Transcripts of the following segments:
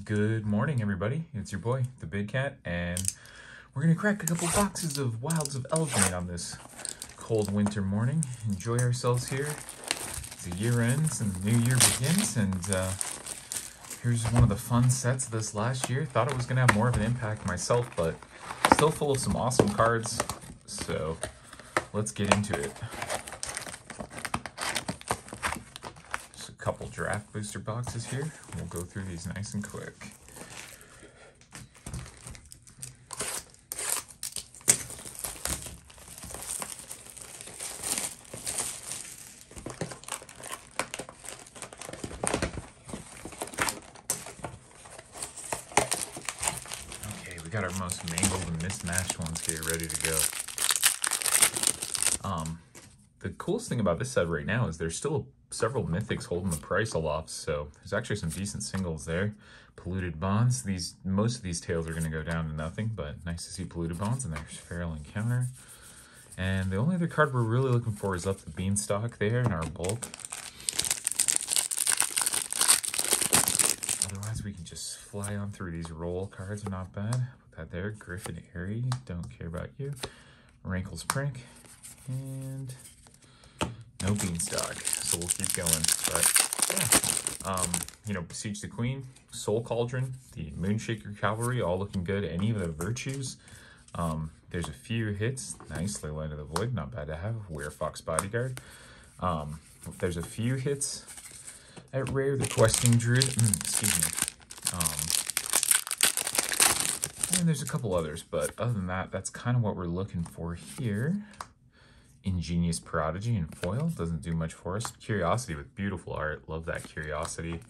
Good morning, everybody. It's your boy, the Big Cat, and we're gonna crack a couple boxes of Wilds of Eldraine on this cold winter morning. Enjoy ourselves here. The year ends and the new year begins, and here's one of the fun sets of this last year. Thought it was gonna have more of an impact myself, but still full of some awesome cards. So let's get into it. Couple draft booster boxes here. We'll go through these nice and quick. Okay, we got our most mangled and mismatched ones here ready to go. The coolest thing about this set right now is there's still several mythics holding the price aloft, so there's actually some decent singles there. Polluted Bonds. Most of these tails are going to go down to nothing, but nice to see Polluted Bonds, and there's Feral Encounter. And the only other card we're really looking for is up the Beanstalk there in our bulk. Otherwise, we can just fly on through these roll cards. Are not bad. Put that there. Griffin Airy. Don't care about you. Rankle's Prank. And no Beanstalk, so we'll keep going. But yeah, Besiege the Queen, Soul Cauldron, the Moonshaker Cavalry, all looking good. Any of the Virtues. There's a few hits. Nicely Land of the Void, not bad to have. Werefox Bodyguard. There's a few hits at rare. The Questing Druid, excuse me. And there's a couple others, but other than that, that's kind of what we're looking for here. Ingenious Prodigy and foil doesn't do much for us. Curiosity with beautiful art. Love that Curiosity.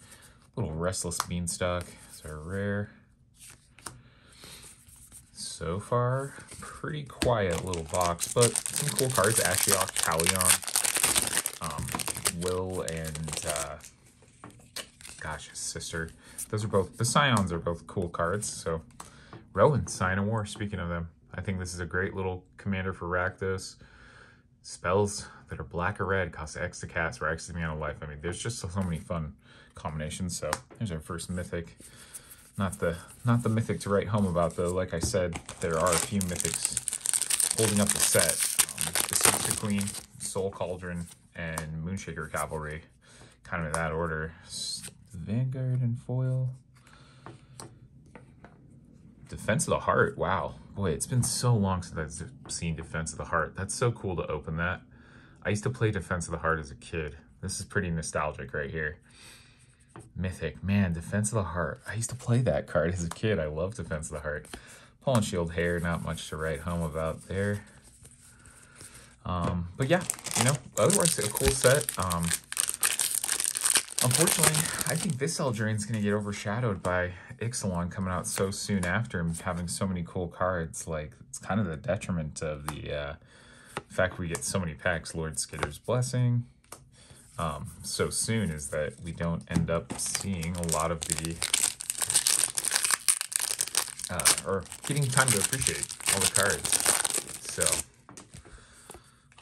Little Restless Beanstalk is our rare. So far, pretty quiet little box, but some cool cards. Ashiok, Talion, Will, and gosh, his sister. Those are both, the Scions are both cool cards. So Rowan, Sign of War, speaking of them. I think this is a great little commander for Rakdos. Spells that are black or red cost X to cast or X to be on a life. I mean, there's just so many fun combinations. So there's our first mythic. Not the mythic to write home about, though. Like I said, there are a few mythics holding up the set. Besiege the Queen, Soul Cauldron, and Moonshaker Cavalry. Kind of in that order. Vanguard and foil. Defense of the Heart. Wow. Boy, it's been so long since I've seen Defense of the Heart. That's so cool to open that. I used to play Defense of the Heart as a kid. This is pretty nostalgic right here. Mythic. Man, Defense of the Heart. I used to play that card as a kid. I love Defense of the Heart. Fallen Shield Hair, not much to write home about there. But yeah, otherwise a cool set. Unfortunately, I think this Eldraine's going to get overshadowed by Ixalan coming out so soon after him having so many cool cards. Like, it's kind of the detriment of the fact we get so many packs. Lord Skitter's Blessing so soon is that we don't end up seeing a lot of the or getting time to appreciate all the cards. So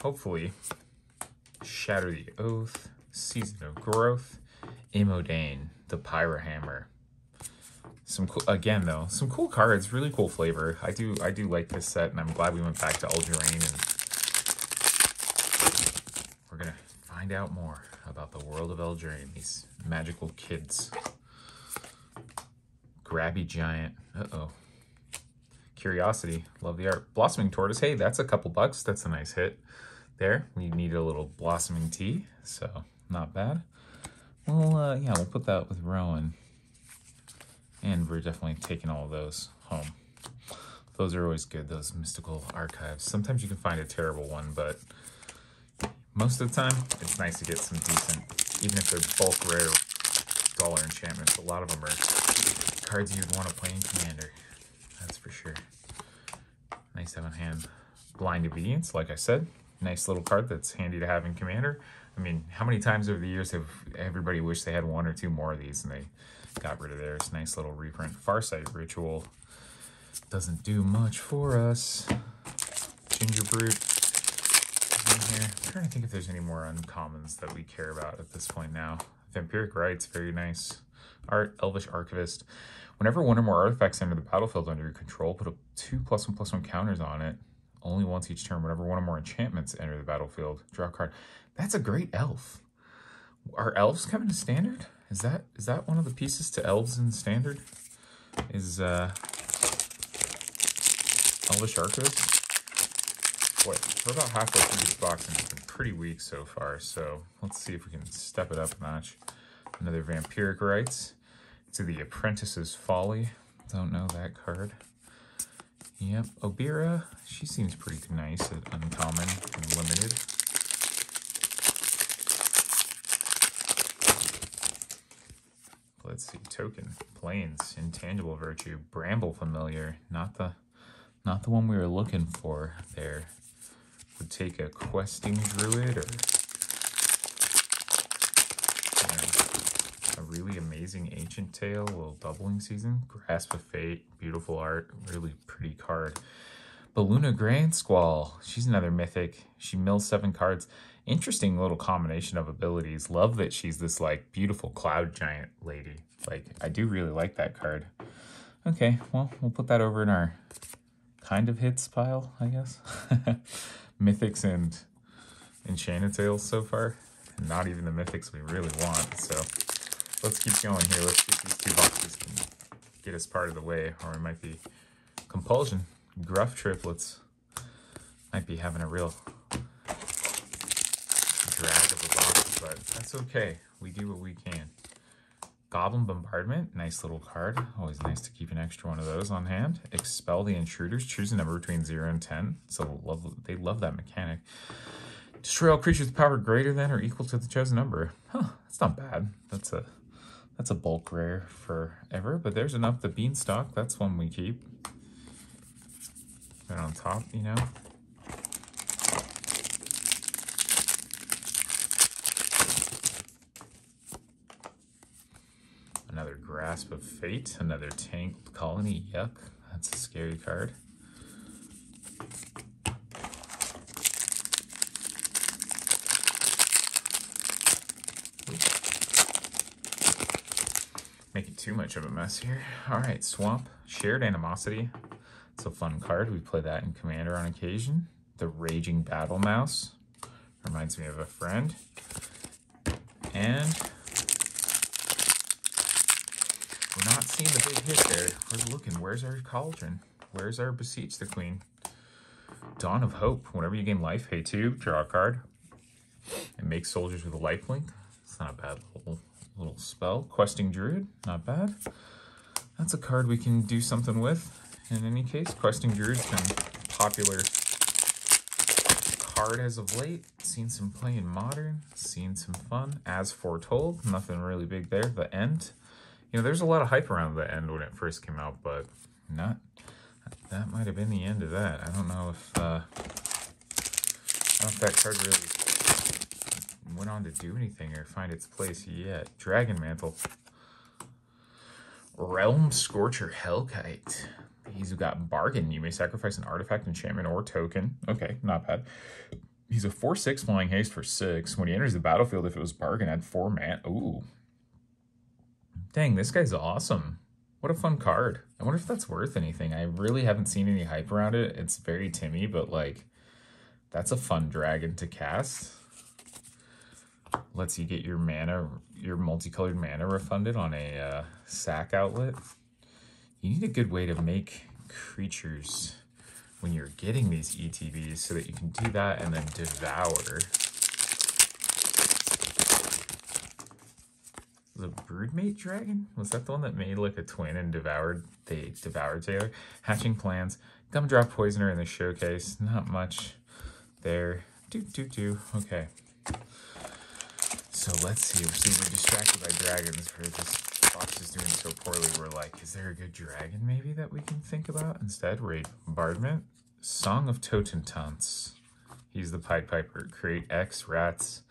hopefully Shatter the Oath, Season of Growth, Eldraine, the Pyrohammer. Some cool, again though, some cool cards, really cool flavor. I do like this set, and I'm glad we went back to Eldraine, and we're gonna find out more about the world of Eldraine, these magical kids. Grabby Giant, Curiosity, love the art. Blossoming Tortoise, hey, that's a couple bucks. That's a nice hit there. We need a little Blossoming Tea, so not bad. Well, yeah, we'll put that with Rowan. And we're definitely taking all of those home. Those are always good, those mystical archives. Sometimes you can find a terrible one, but most of the time, it's nice to get some decent, even if they're bulk rare dollar enchantments. A lot of them are cards you'd want to play in Commander. That's for sure. Nice to have on hand. Blind Obedience, like I said. Nice little card that's handy to have in Commander. I mean, how many times over the years have everybody wished they had one or two more of these and they got rid of theirs? Nice little reprint. Farsight Ritual doesn't do much for us. Ginger Brute in here. trying to think if there's any more uncommons that we care about at this point now. Vampiric Rites, very nice. Art, Elvish Archivist. Whenever one or more artifacts enter the battlefield under your control, put up 2+1/+1 counters on it. Only once each turn. Whenever one or more enchantments enter the battlefield, draw a card. That's a great elf. Are elves coming to standard? Is that one of the pieces to elves in standard? Is Elvish Archivist? Boy, we're about halfway through this box and it's been pretty weak so far, so let's see if we can step it up a notch. Another Vampiric Rites. To the Apprentice's Folly. Don't know that card. Yep, Obira. She seems pretty nice at uncommon and limited. Let's see, Token, Plains, Intangible Virtue, Bramble Familiar. Not the one we were looking for there. Would take a Questing Druid or a really amazing Ancient Tale, a little Doubling Season. Grasp of Fate, beautiful art, really pretty card. Baluna Grand Squall, she's another mythic. She mills 7 cards. Interesting little combination of abilities. Love that she's this like beautiful cloud giant lady. Like, I do really like that card. Okay, well, we'll put that over in our kind of hits pile, I guess. Mythics and Enchanted Tales so far. Not even the mythics we really want, so let's keep going here. Let's see if these 2 boxes can get us part of the way, or it might be Compulsion. Gruff Triplets might be having a real drag of a box, but that's okay. We do what we can. Goblin Bombardment, nice little card. Always nice to keep an extra one of those on hand. Expel the Intruders. Choose a number between 0 and 10. So they love that mechanic. Destroy all creatures with power greater than or equal to the chosen number. Huh, that's not bad. That's a bulk rare forever, but there's enough. The Beanstalk, that's one we keep. And on top, you know. Another Grasp of Fate, another Tangled Colony, yuck. That's a scary card. Making too much of a mess here. All right, Swamp, Shared Animosity. It's a fun card. We play that in Commander on occasion. The Raging Battle Mouse. Reminds me of a friend. And we're not seeing the big hit there. We're looking. Where's our Cauldron? Where's our Beseech the Queen? Dawn of Hope. Whenever you gain life, pay 2, draw a card. And make soldiers with a lifelink. It's not a bad little spell. Questing Druid, not bad. That's a card we can do something with. In any case, Questing Druid's been a popular card as of late. Seen some play in Modern, seen some fun. As Foretold, nothing really big there. The End, you know, there's a lot of hype around the End when it first came out, but not. That might have been the end of that. I don't know if that card really went on to do anything or find its place yet. Dragon Mantle. Realm Scorcher Hellkite. He's got Bargain. You may sacrifice an artifact, enchantment, or token. Okay, not bad. He's a 4/6 flying haste for 6. When he enters the battlefield, if it was Bargain, add 4 mana. Ooh. Dang, this guy's awesome. What a fun card. I wonder if that's worth anything. I really haven't seen any hype around it. It's very Timmy, but like, that's a fun dragon to cast. Lets you get your mana, your multicolored mana refunded on a sack outlet. You need a good way to make creatures when you're getting these ETBs so that you can do that and then devour. The Broodmate Dragon? Was that the one that made like a twin and devoured Taylor? Hatching Plans. Gumdrop Poisoner in the showcase. Not much there. Okay. So let's see. We're distracted by dragons. This box is doing so poorly. We're like, is there a good dragon maybe that we can think about instead? Raid Bombardment. Song of Totentanz. He's the Pied Piper. Create X rats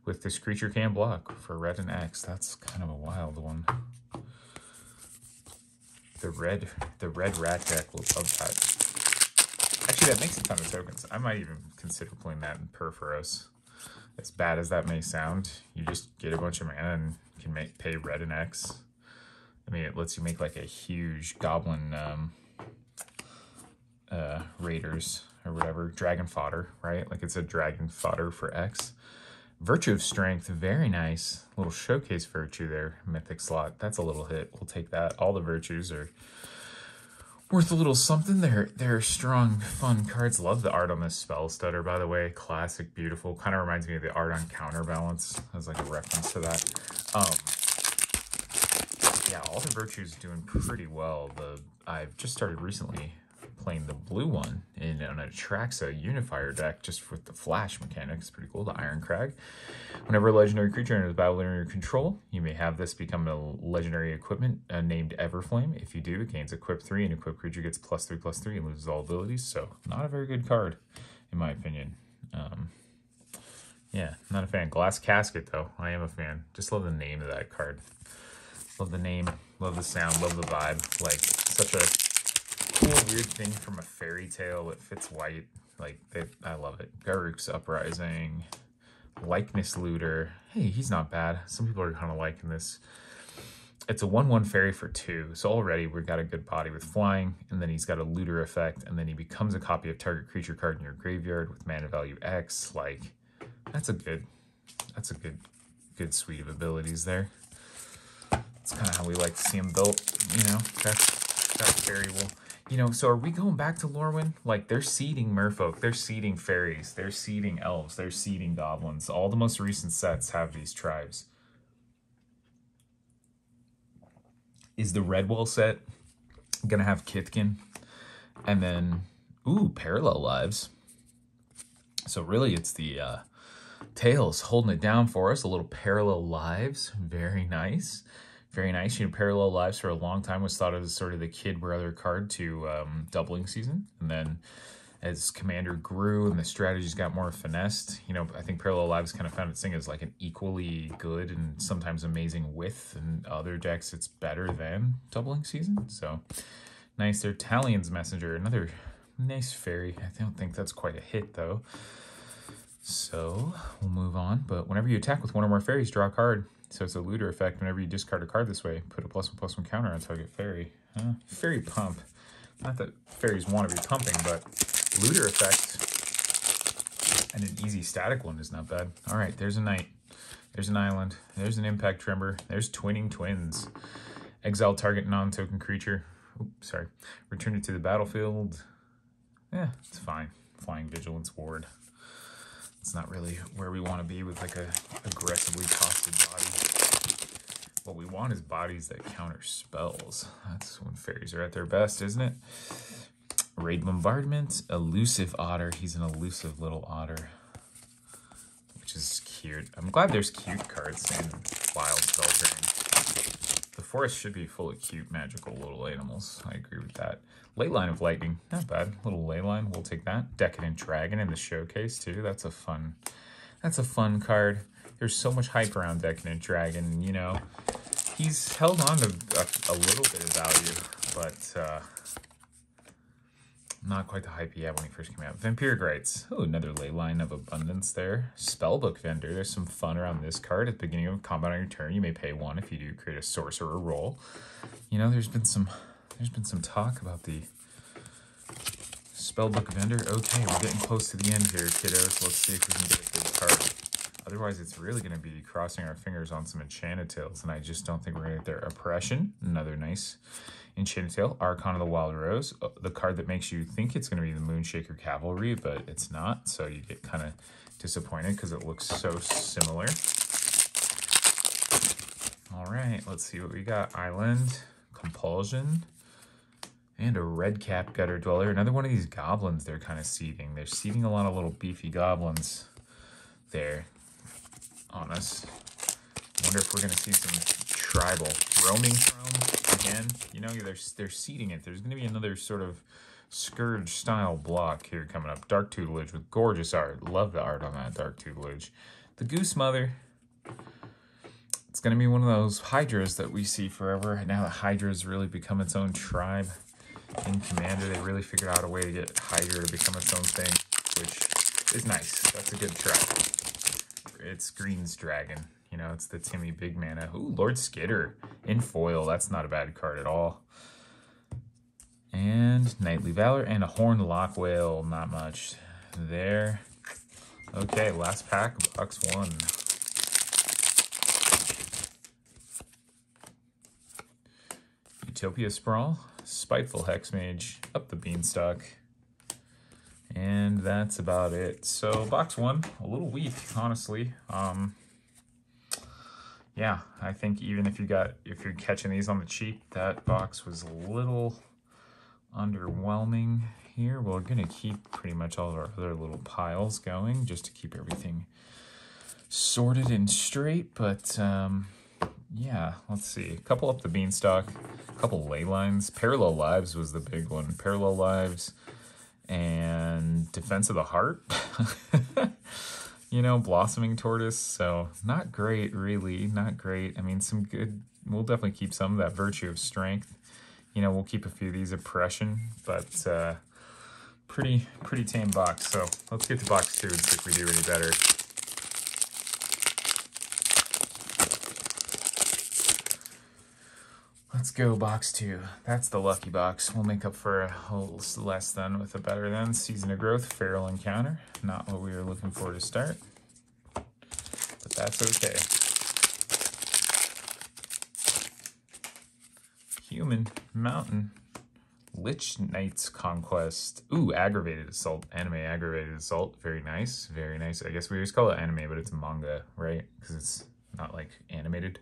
with this creature can block for red and X. That's kind of a wild one. The red rat deck will love that. Actually, that makes a ton of tokens. I might even consider playing that in Perforos. As bad as that may sound, you just get a bunch of mana and can pay red and X. I mean, it lets you make like a huge goblin raiders or whatever, dragon fodder, right? Like it's a dragon fodder for X. Virtue of Strength, very nice. Little showcase virtue there, mythic slot. That's a little hit. We'll take that. All the virtues are worth a little something. They're strong, fun cards. Love the art on this spell stutter, by the way. Classic, beautiful. Kind of reminds me of the art on Counterbalance as like a reference to that. Yeah, all the virtues doing pretty well. I've just started recently playing the blue one in an Atraxa Unifier deck just with the flash mechanic. It's pretty cool. The Iron Crag. Whenever a legendary creature enters battle under your control, you may have this become a legendary equipment named Everflame. If you do, it gains equip 3, and equipped creature gets +3/+3 and loses all abilities. So not a very good card, in my opinion. Yeah, not a fan. Glass Casket, though. I am a fan. Just love the name of that card. Love the name, love the sound, love the vibe. Like, such a cool, weird thing from a fairy tale that fits white. Like, I love it. Garruk's Uprising. Likeness Looter. Hey, he's not bad. Some people are kind of liking this. It's a 1/1 fairy for 2. So already we've got a good body with flying, and then he's got a looter effect, and then he becomes a copy of target creature card in your graveyard with mana value X. Like, that's a good suite of abilities there. It's kind of how we like to see them built, you know. That's very well. You know, so are we going back to Lorwyn? Like, they're seeding merfolk, they're seeding fairies, they're seeding elves, they're seeding goblins. All the most recent sets have these tribes. Is the Redwall set gonna have Kithkin? And then, ooh, Parallel Lives. So really it's the Tails holding it down for us. A little Parallel Lives, very nice. Very nice. You know, Parallel Lives for a long time was thought of as sort of the kid brother card to Doubling Season. And then as Commander grew and the strategies got more finessed, you know, I think Parallel Lives kind of found its thing as like an equally good and sometimes amazing with, and other decks it's better than Doubling Season. So nice there. Talion's Messenger, another nice fairy. I don't think that's quite a hit though. So we'll move on. But whenever you attack with one or more fairies, draw a card. So it's a looter effect. Whenever you discard a card this way, put a +1/+1 counter on target fairy. Fairy pump. Not that fairies want to be pumping, but looter effect and an easy static one is not bad. All right, there's a knight. There's an island. There's an impact tremor. There's Twinning Twins. Exile target non-token creature. Oops, sorry. Return it to the battlefield. Yeah, it's fine. Flying Vigilance Ward. It's not really where we want to be with like a aggressively costed body. What we want is bodies that counter spells. That's when fairies are at their best, isn't it? Raid Bombardment, Elusive Otter. He's an elusive little otter, which is cute. I'm glad there's cute cards in Wild Spelldrain. The forest should be full of cute, magical little animals. I agree with that. Leyline of Lightning, not bad. Little Leyline, we'll take that. Decadent Dragon in the showcase too. That's a fun card. There's so much hype around Decadent Dragon. You know, he's held on to a little bit of value, but not quite the hype he had when he first came out. Vampiric Rites. Oh, another Leyline of Abundance there. Spellbook Vendor. There's some fun around this card. At the beginning of combat on your turn, you may pay 1 if you do create a sorcerer roll. You know, there's been some talk about the Spellbook Vendor. Okay, we're getting close to the end here, kiddos. Let's see if we can get a good card. Otherwise, it's really going to be crossing our fingers on some Enchanted Tales, and I just don't think we're going to get there. Oppression, another nice Enchanted Tale. Archon of the Wild Rose, the card that makes you think it's going to be the Moonshaker Cavalry, but it's not, so you get kind of disappointed because it looks so similar. All right, let's see what we got. Island, Compulsion, and a Redcap Gutter Dweller. Another one of these goblins they're kind of seeding. They're seeding a lot of little beefy goblins there on us. Wonder if we're going to see some tribal roaming chrome again. You know, they're seeding it. There's going to be another sort of Scourge style block here coming up. Dark Tutelage with gorgeous art. Love the art on that Dark Tutelage. The Goose Mother. It's going to be one of those Hydras that we see forever. Now that Hydra's really become its own tribe in Commander, they really figured out a way to get Hydra to become its own thing, which is nice. That's a good try. It's Green's Dragon. You know, it's the Timmy big mana. Ooh, Lord Skitter in foil. That's not a bad card at all. And Knightly Valor and a Horned Lockwhale. Not much there. Okay, last pack, box 1. Utopia Sprawl, Spiteful Hexmage, up the Beanstalk. And that's about it. So box 1, a little weak, honestly. Yeah, I think even if you're catching these on the cheap, that box was a little underwhelming here. We're gonna keep pretty much all of our other little piles going just to keep everything sorted and straight. But yeah, let's see. A couple up the Beanstalk, a couple ley lines. Parallel Lives was the big one. Parallel Lives and Defense of the Heart. You know, Blossoming Tortoise, so not great, really, not great. I mean, some good, we'll definitely keep some of that Virtue of Strength. You know, we'll keep a few of these Oppression, but pretty tame box. So let's get to box 2 and see if we do any better. Let's go box 2. That's the lucky box. We'll make up for a whole less than with a better than. Season of Growth, Feral Encounter. Not what we were looking for to start, but that's okay. Human, Mountain, Lich Knight's Conquest. Ooh, Aggravated Assault. Anime Aggravated Assault. Very nice, very nice. I guess we always call it anime, but it's manga, right? Because it's not like animated.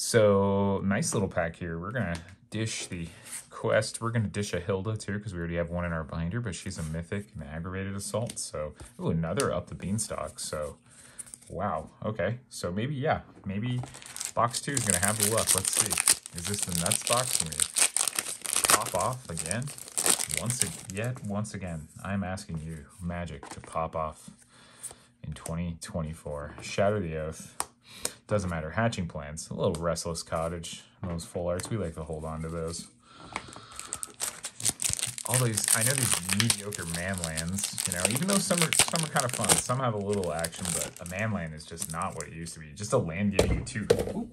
So nice little pack here. We're gonna dish the quest. We're gonna dish a Hilda too, because we already have one in our binder, but she's a mythic and Aggravated Assault. So, ooh, another up the Beanstalk. So, wow. Okay. So maybe, yeah, maybe box 2 is gonna have the luck. Let's see. Is this the nuts box? Can we pop off again? Once again, I'm asking you, Magic, to pop off in 2024. Shatter the Oath. Doesn't matter. Hatching Plans. A little Restless Cottage. Those full arts, we like to hold on to those. All these, I know these mediocre manlands, you know, even though some are kind of fun. Some have a little action, but a manland is just not what it used to be. Just a land giving you 2. Ooh.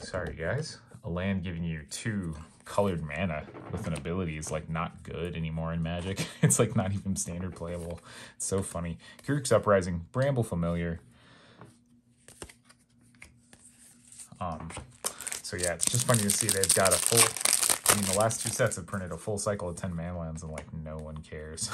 Sorry, guys. A land giving you 2 colored mana with an ability is like not good anymore in Magic. It's like not even standard playable. It's so funny. Kirk's Uprising, Bramble Familiar. So yeah, it's just funny to see they've got a full, I mean, the last 2 sets have printed a full cycle of 10 manlands and like no one cares.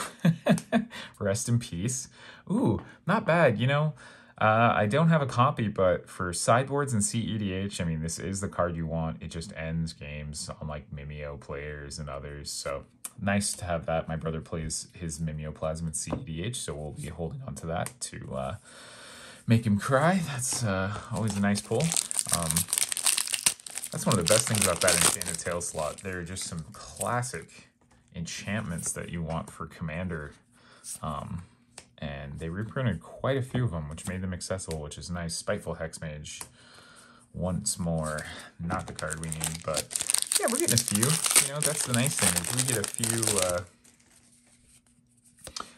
Rest in peace. Ooh, not bad, you know. I don't have a copy, but for sideboards and CEDH, I mean, this is the card you want. It just ends games on like Mimeo players and others. So nice to have that. My brother plays his Mimeoplasm at CEDH, so we'll be holding on to that to make him cry. That's always a nice pull. That's one of the best things about that Enchanted Tail slot. There are just some classic enchantments that you want for Commander. And they reprinted quite a few of them, which made them accessible, which is nice. Spiteful Hexmage, once more. Not the card we need, but yeah, we're getting a few. You know, that's the nice thing, is we get a few,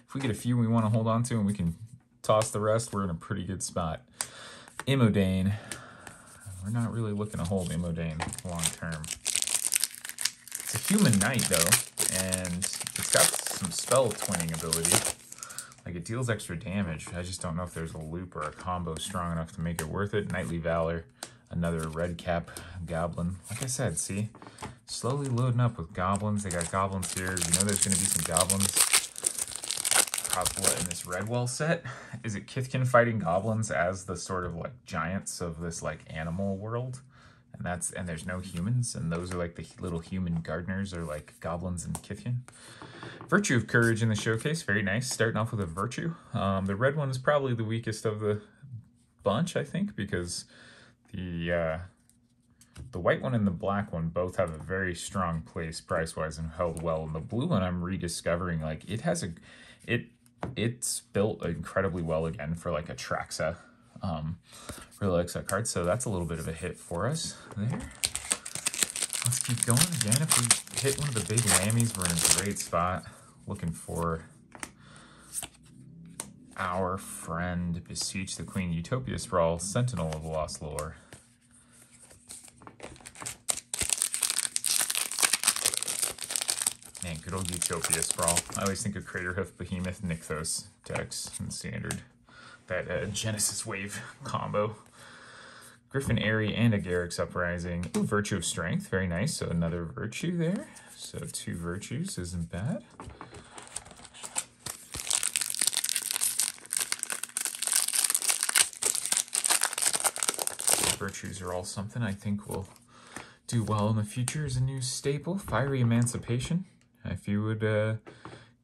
if we get a few we want to hold on to and we can toss the rest, we're in a pretty good spot. Eldraine. We're not really looking to hold Eldraine long term. It's a human knight, though, and it's got some spell twinning ability. Like, it deals extra damage. I just don't know if there's a loop or a combo strong enough to make it worth it. Knightly Valor, another red cap goblin. Like I said, see? Slowly loading up with goblins. They got goblins here. You know there's going to be some goblins. What, in this Redwall set? Is it Kithkin fighting goblins as the sort of like giants of this like animal world? And there's no humans, and those are like the little human gardeners or like goblins and Kithkin. Virtue of Courage in the showcase, very nice. Starting off with a Virtue. The red one is probably the weakest of the bunch, I think, because the white one and the black one both have a very strong place price-wise and held well. And the blue one I'm rediscovering, like it's built incredibly well again for like a Traxa. Really likes that card, so that's a little bit of a hit for us there. Let's keep going again. If we hit one of the big whammies, we're in a great spot. Looking for our friend Beseech the Queen, Utopia Sprawl, Sentinel of the Lost Lore. Man, good old Utopia Sprawl. I always think of Craterhoof, Behemoth, Nykthos decks in Standard. That Genesis Wave combo. Griffin Airy and a Garruk's Uprising. Ooh, Virtue of Strength, very nice. So another Virtue there. So 2 Virtues isn't bad. Virtues are all something I think will do well in the future as a new staple. Fiery Emancipation. If you would,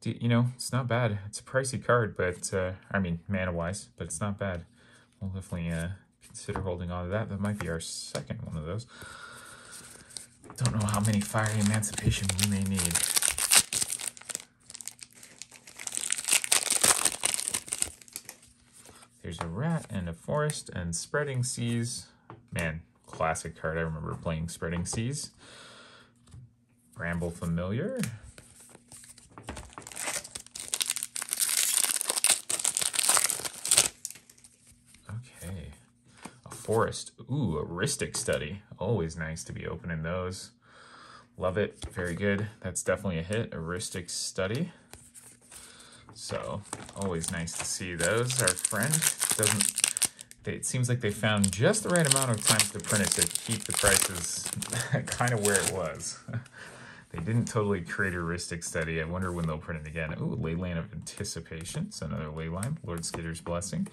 you know, it's not bad. It's a pricey card, but, I mean, mana-wise, but it's not bad. We'll definitely consider holding on to that. That might be our second one of those. Don't know how many Fiery Emancipation we may need. There's a rat and a forest and Spreading Seas. Man, classic card. I remember playing Spreading Seas. Bramble Familiar. Okay. A forest. Ooh, a Rhystic Study. Always nice to be opening those. Love it. Very good. That's definitely a hit. A Rhystic Study. So, always nice to see those. Our friend doesn't... It seems like they found just the right amount of times to print it to keep the prices kind of where it was. They didn't totally create a Rhystic Study. I wonder when they'll print it again. Ooh, Leyline of Anticipation. So another Leyline. Lord Skitter's Blessing.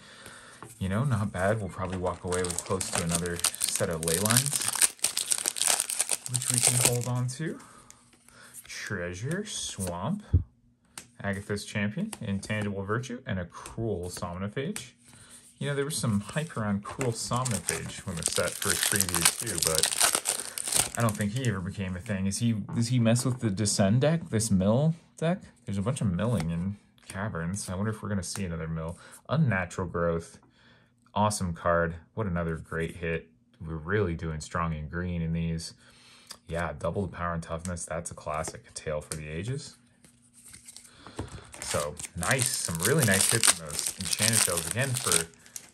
You know, not bad. We'll probably walk away with close to another set of Leylines, which we can hold on to. Treasure, Swamp, Agatha's Champion, Intangible Virtue, and a Cruel Somnophage. You know, there was some hype around Cruel Somnophage when the set first previewed too, but I don't think he ever became a thing. Does he mess with the Descend deck, this mill deck? There's a bunch of milling in Caverns. I wonder if we're going to see another mill. Unnatural Growth. Awesome card. What another great hit. We're really doing strong in green in these. Yeah, double the power and toughness. That's a classic. A Tale for the Ages. So, nice. Some really nice hits in those Enchanted Tales. Again, for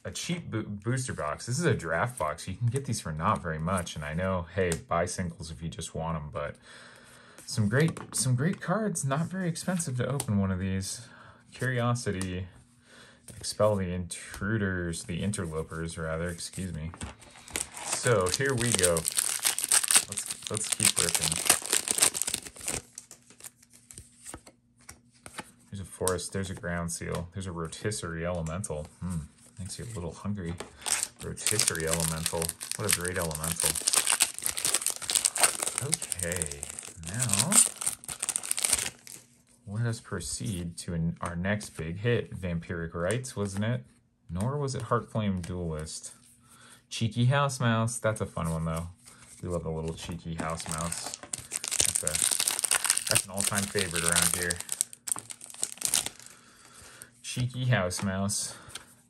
a cheap booster box. This is a draft box. You can get these for not very much. And I know, hey, buy singles if you just want them. But some great cards. Not very expensive to open one of these. Curiosity. Expel the Intruders. The Interlopers, rather. Excuse me. So, here we go. Let's keep ripping. There's a forest, there's a ground seal, there's a rotisserie elemental. Makes you a little hungry. Rotisserie elemental. What a great elemental. Okay, now let us proceed to our next big hit. Vampiric Rites, wasn't it? Nor was it Heartflame Duelist. Cheeky House Mouse. That's a fun one though. We love a little cheeky house mouse. That's an all-time favorite around here. Cheeky house mouse.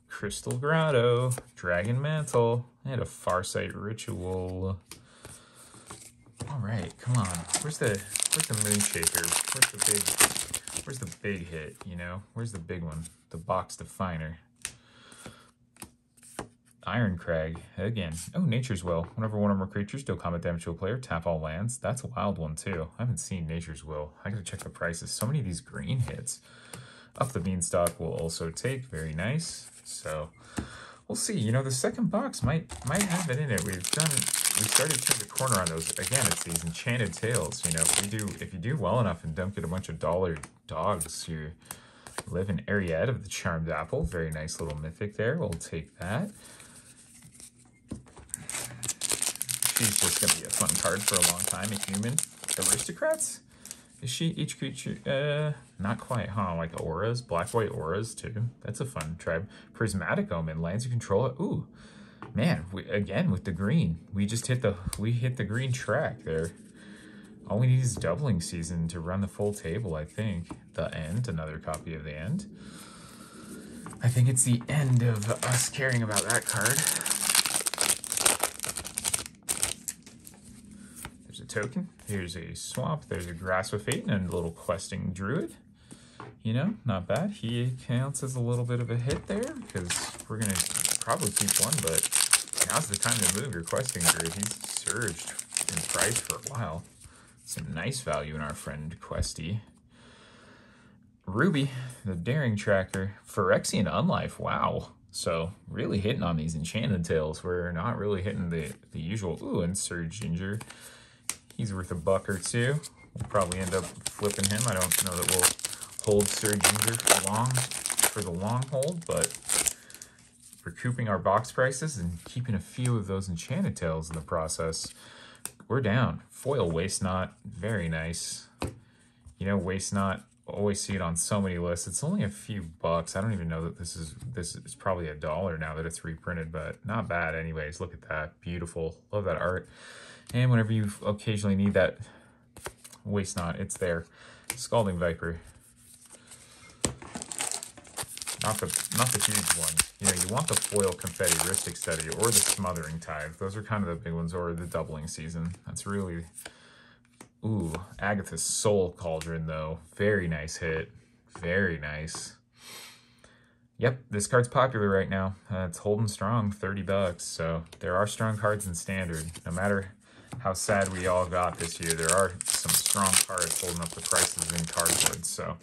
Crystal Grotto. Dragon Mantle. And a Farsight Ritual. Alright, come on. Where's the Moonshaker? Where's the big hit, you know? Where's the big one? The box definer. Iron Crag, again. Oh, Nature's Will. Whenever one or more creatures deal combat damage to a player, tap all lands. That's a wild one, too. I haven't seen Nature's Will. I gotta check the prices. So many of these green hits. Up the Beanstalk will also take. Very nice. So, we'll see. You know, the second box might have it in it. We started to turn the corner on those. Again, it's these Enchanted Tales. You know, if you do well enough and don't get a bunch of dollar dogs, you live in Ariad of the Charmed Apple. Very nice little mythic there. We'll take that. She's just going to be a fun card for a long time. A human. Aristocrats? Is she each creature? Not quite, huh? Like auras? Black-white auras, too. That's a fun tribe. Prismatic Omen. Lands you control it. Ooh. Man, again, with the green. We hit the green track there. All we need is Doubling Season to run the full table, I think. The End. Another copy of The End. I think it's the end of us caring about that card. Token. Here's a swamp. There's a Grasp of Fate and a little questing druid. You know, not bad. He counts as a little bit of a hit there because we're going to probably keep one, but now's the time to move your questing grid. He's surged in price for a while. Some nice value in our friend Questy. Ruby, the Daring Tracker. Phyrexian Unlife, wow. So really hitting on these Enchanted Tales. We're not really hitting the usual. Ooh, and Surge Ginger. He's worth $1 or $2. We'll probably end up flipping him. I don't know that we'll hold Surge Ginger for the long hold, but recouping our box prices and keeping a few of those Enchanted Tales in the process. We're down. Foil Waste Knot, very nice. You know, Waste Knot, always see it on so many lists. It's only a few bucks. I don't even know that this is probably $1 now that it's reprinted, but not bad anyways. Look at that, beautiful. Love that art. And whenever you occasionally need that Waste Knot, it's there. Scalding Viper. Not the huge one. You know, you want the foil Confetti Ristic Study or the Smothering Tithe. Those are kind of the big ones, or the Doubling Season. That's really... Ooh, Agatha's Soul Cauldron, though. Very nice hit. Very nice. Yep, this card's popular right now. It's holding strong, $30. So there are strong cards in Standard. No matter how sad we all got this year, there are some strong cards holding up the prices in cardboard. So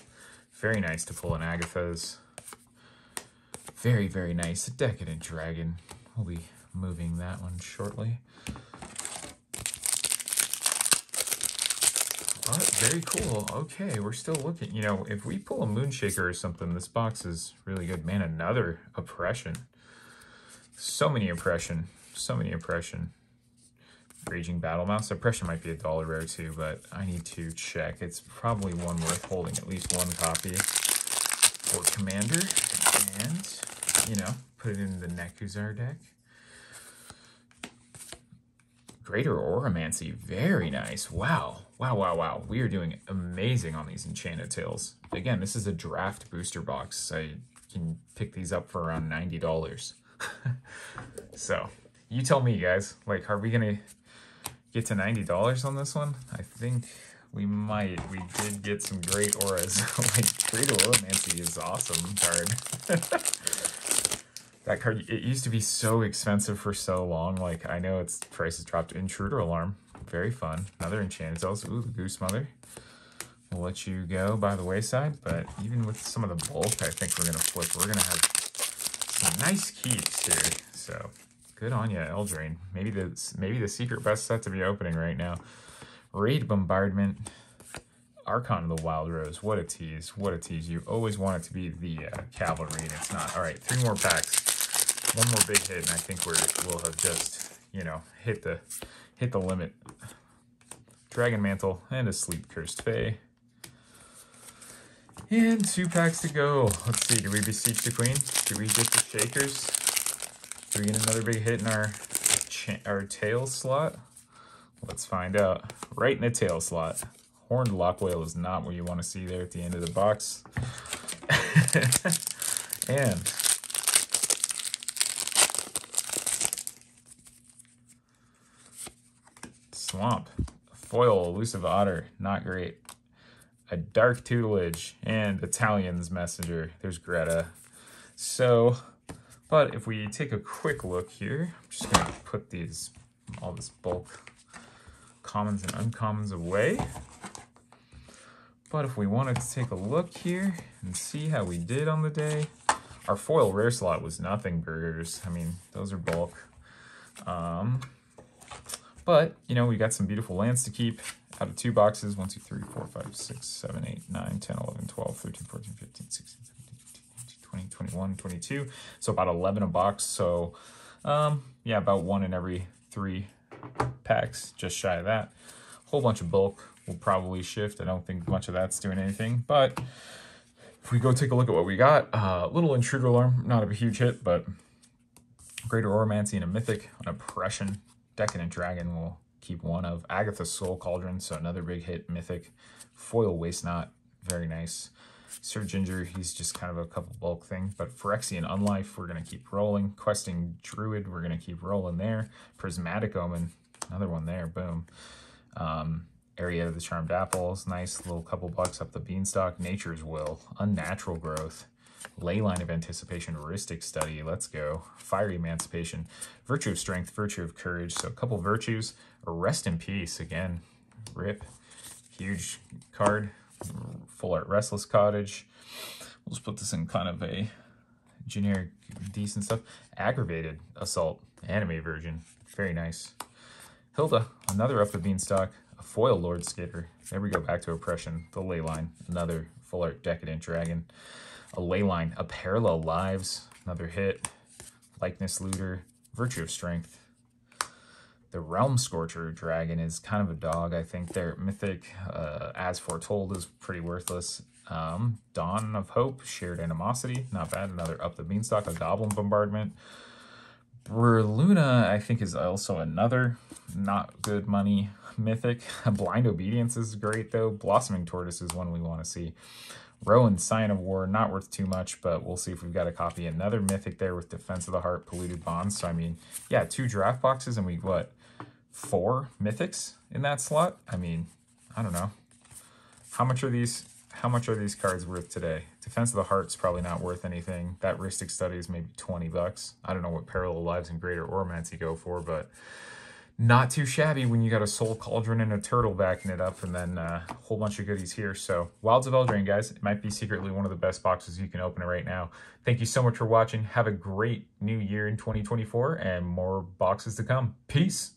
very nice to pull an Agatha's. Very, very nice. A Decadent Dragon. We'll be moving that one shortly. But very cool. Okay, we're still looking. You know, if we pull a Moonshaker or something, this box is really good. Man, another Oppression. So many Oppression. So many Oppression. Raging Battle Mouse. Oppression might be $1 rare too, but I need to check. It's probably one worth holding, at least one copy for Commander. And, you know, put it in the Nekuzar deck. Greater Oromancy, very nice. Wow. Wow, wow, wow. We are doing amazing on these Enchanted Tales. Again, this is a draft booster box. I can pick these up for around $90. So, you tell me, guys. Like, are we going to get to $90 on this one? I think we might. We did get some great auras. Like, Greater Oromancy is awesome card. That card, it used to be so expensive for so long. Like, I know its price has dropped. Intruder Alarm, very fun. Another Enchanted Tales. Ooh, the Goose Mother. We'll let you go by the wayside, but even with some of the bulk, I think we're going to flip. We're going to have some nice keeps here. So, good on you, Eldraine. Maybe the secret best set to be opening right now. Raid Bombardment. Archon of the Wild Rose. What a tease. What a tease. You always want it to be the Cavalry, and it's not. All right, 3 more packs. One more big hit, and I think we'll have just, you know, hit the limit. Dragon Mantle and a Sleep Cursed Fae. And 2 packs to go. Let's see, do we beseech the Queen? Do we get the Shakers? Do we get another big hit in our tail slot? Let's find out. Right in the tail slot. Horned Lockwhale is not what you want to see there at the end of the box. And Swamp. Foil Elusive Otter, not great. A Dark Tutelage and Italian's Messenger. There's Greta. So, but if we take a quick look here, I'm just going to put all this bulk commons and uncommons away. But if we wanted to take a look here and see how we did on the day, our foil rare slot was nothing burgers. I mean, those are bulk. But, you know, we got some beautiful lands to keep out of 2 boxes. 1, 2, 3, 4, 5, 6, 7, 8, 9, 10, 11, 12, 13, 14, 15, 16, 17, 18, 20, 21, 22. So about 11 a box. So, yeah, about 1 in every 3 packs, just shy of that. Whole bunch of bulk will probably shift. I don't think much of that's doing anything, but if we go take a look at what we got, little Intruder Alarm, not a huge hit, but Greater Oromancy and a Mythic, an Oppression. Decadent Dragon will keep 1 of. Agatha's Soul Cauldron, so another big hit, Mythic. Foil Waste Knot, very nice. Sir Ginger, he's just kind of a couple bulk thing, but Phyrexian Unlife, we're going to keep rolling. Questing Druid, we're going to keep rolling there. Prismatic Omen, another one there, boom. Area of the Charmed Apples, nice little couple bucks up the Beanstalk. Nature's Will, Unnatural Growth, Leyline of Anticipation, Heuristic Study, let's go. Fiery Emancipation, Virtue of Strength, Virtue of Courage, so a couple virtues. Rest in Peace, again, rip. Huge card, Full Art Restless Cottage. We'll just put this in kind of a generic, decent stuff. Aggravated Assault, Anime version, very nice. Hilda, another up the Beanstalk. A foil Lord Skater. There we go, back to Oppression. The Leyline, another Full Art Decadent Dragon. A Leyline, a Parallel Lives, another hit. Likeness Looter, Virtue of Strength. The Realm Scorcher Dragon is kind of a dog. I think their mythic, As Foretold, is pretty worthless. Dawn of Hope, Shared Animosity, not bad. Another up the Beanstalk, a Goblin Bombardment. Luna, I think, is also another not good money mythic. Blind Obedience is great, though. Blossoming Tortoise is one we want to see. Rowan, Sign of War, not worth too much, but we'll see if we've got a copy. Another mythic there with Defense of the Heart, Polluted Bonds. So, I mean, yeah, 2 draft boxes and we, what, 4 mythics in that slot? I mean, I don't know. How much are these cards worth today? Defense of the Heart's probably not worth anything. That Heuristic Study is maybe 20 bucks. I don't know what Parallel Lives and Greater Oromancy go for, but not too shabby when you got a Soul Cauldron and a Turtle backing it up, and then a whole bunch of goodies here. So, Wilds of Eldraine, guys. It might be secretly one of the best boxes you can open it right now. Thank you so much for watching. Have a great new year in 2024, and more boxes to come. Peace!